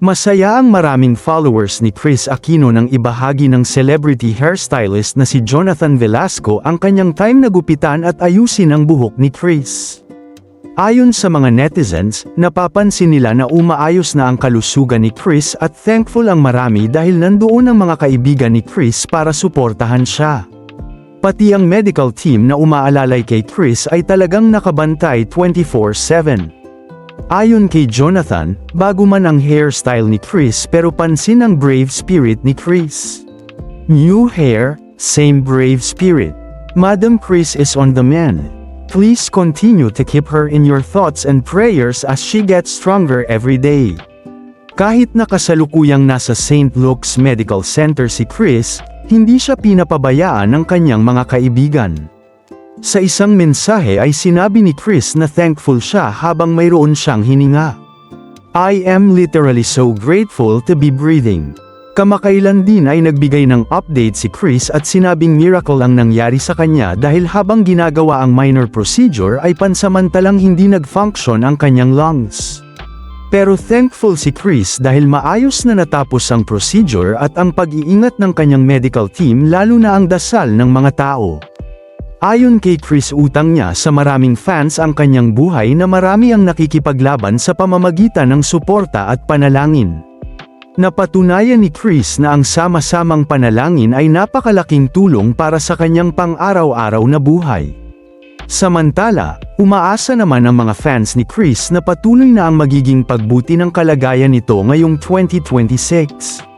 Masaya ang maraming followers ni Kris Aquino nang ibahagi ng celebrity hairstylist na si Jonathan Velasco ang kanyang time na gupitan at ayusin ang buhok ni Kris. Ayon sa mga netizens, napapansin nila na umaayos na ang kalusugan ni Kris at thankful ang marami dahil nandoon ang mga kaibigan ni Kris para suportahan siya. Pati ang medical team na umaalalay kay Kris ay talagang nakabantay 24/7. Ayon kay Jonathan, bago man ang hairstyle ni Kris pero pansin ang brave spirit ni Kris. New hair, same brave spirit. Madam Kris is on the mend. Please continue to keep her in your thoughts and prayers as she gets stronger every day. Kahit na kasalukuyang nasa St. Luke's Medical Center si Kris, hindi siya pinapabayaan ng kanyang mga kaibigan. Sa isang mensahe ay sinabi ni Kris na thankful siya habang mayroon siyang hininga. I am literally so grateful to be breathing. Kamakailan din ay nagbigay ng update si Kris at sinabing miracle ang nangyari sa kanya dahil habang ginagawa ang minor procedure ay pansamantalang hindi nag-function ang kanyang lungs. Pero thankful si Kris dahil maayos na natapos ang procedure at ang pag-iingat ng kanyang medical team lalo na ang dasal ng mga tao. Ayon kay Kris, utang niya sa maraming fans ang kanyang buhay na marami ang nakikipaglaban sa pamamagitan ng suporta at panalangin. Napatunayan ni Kris na ang sama-samang panalangin ay napakalaking tulong para sa kanyang pang-araw-araw na buhay. Samantala, umaasa naman ang mga fans ni Kris na patuloy na ang magiging pagbuti ng kalagayan nito ngayong 2026.